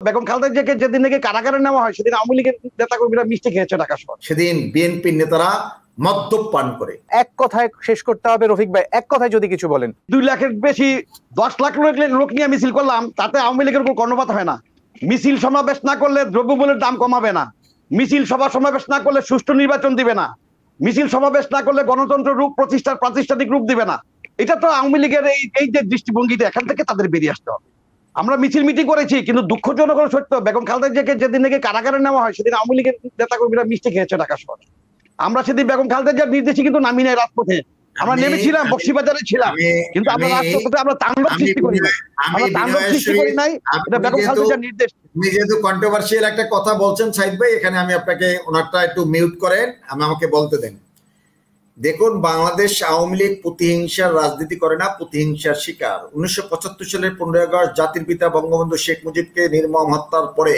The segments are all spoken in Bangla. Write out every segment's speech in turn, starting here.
বেগম খালেদা জিয়াকে যেদিন থেকে কারাগারে নেওয়া হয় সেদিন আওয়ামী লীগের নেতাকর্মীরা মিষ্টি খেয়েছে ঢাকা শহর। সেদিন বিএনপির নেতারা মদ্যপান করে। এক কথায় শেষ করতে হবে রফিক ভাই, এক কথায় যদি কিছু বলেন। 2 লাখের বেশি 10 লাখ লোক নিয়ে মিছিল করলাম, তাতে আওয়ামী লীগের উপর কর্ণপাত হয় না। মিছিল সমাবেশ না করলে দ্রব্যমূল্যের দাম কমাবে না, মিছিল সভা সমাবেশ না করলে সুষ্ঠু নির্বাচন দিবে না, মিছিল সমাবেশ না করলে গণতন্ত্র রূপ প্রতিষ্ঠার প্রাতিষ্ঠানিক রূপ দিবে না। এটা তো আওয়ামী লীগের এই যে দৃষ্টিভঙ্গিটা, এখান থেকে তাদের বেরিয়ে আসতে হবে। আমরা মিছিল মিটিং করেছি, কিন্তু দুঃখজনক সত্য বেগম খালেদা জিয়াকে যেদিন থেকে কারাগারে নেওয়া হয় সেদিন আওয়ামী লীগের নেতাকর্মীরা মিষ্টি খেয়েছে ঢাকা শহরে। আমরা সেদিন বেগম খালেদা জিয়ার নির্দেশে কিন্তু নামি নাই রাজপথে, আমরা নেমেছিলাম, বক্সিবাজারে ছিলাম, কিন্তু আমরা রাজপথে আমরা তাণ্ডব সৃষ্টি করি নাই, আমরা তাণ্ডব সৃষ্টি করি নাই। এটা বেগম খালেদা জিয়ার নির্দেশ। আপনি যেহেতু কন্ট্রোভার্সিয়াল একটা কথা বলছেন সাইদ ভাই, এখানে আমি আপনাকে ওনারটা একটু মিউট করেন, আমাকে বলতে দেন। দেখুন, বাংলাদেশ আওয়ামী লীগ প্রতিহিংসার রাজনীতি করে না, প্রতিহিংসার শিকার। 1975 সালের 15 আগস্ট জাতির পিতা বঙ্গবন্ধু শেখ মুজিবকে নির্মম হত্যার পরে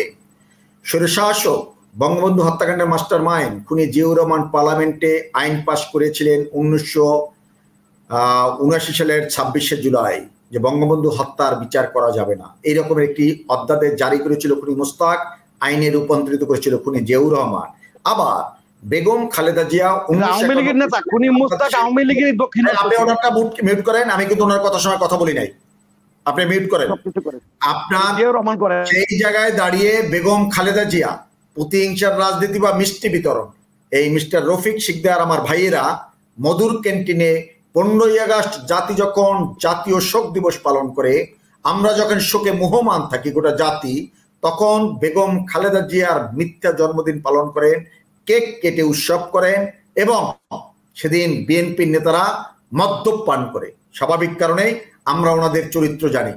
স্বৈরশাসক বঙ্গবন্ধু হত্যাকাণ্ডের মাস্টার মাইন্ড খুনি জিয়াউর রহমান পার্লামেন্টে আইন পাশ করেছিলেন 1979 সালের 26শে জুলাই, যে বঙ্গবন্ধু হত্যার বিচার করা যাবে না। এইরকম একটি অধ্যাদেশ জারি করেছিল খুনি মোস্তাক, আইনে রূপান্তরিত করেছিল খুনি জিয়াউর রহমান। আবার বেগম খালেদা জিয়া আওয়ামী লীগের নেতা, খুনি মোস্তাক আওয়ামী লীগের দক্ষিণ। আপনি ওনারটা মিউট করেন, আমি কিন্তু ওনার কথার সময় কথা বলি নাই, আপনি মিউট করেন। আপনার সেই জায়গায় দাঁড়িয়ে বেগম খালেদা জিয়া প্রতিহিংসার রাজনীতি বা মিষ্টি বিতরণ, এই মিস্টার রফিক শিকদার আমার ভাইয়েরা মধুর ক্যান্টিনে 15ই আগস্ট জাতি যখন জাতীয় শোক দিবস পালন করে, আমরা যখন শোকে মুহ্যমান থাকি গোটা জাতি, তখন বেগম খালেদা জিয়ার মিথ্যা জন্মদিন পালন করেন, কেক কেটে উৎসব করেন, এবং সেদিন বিএনপির নেতারা মদ্যপান করে। স্বাভাবিক কারণেই আমরা ওনাদের চরিত্র জানি।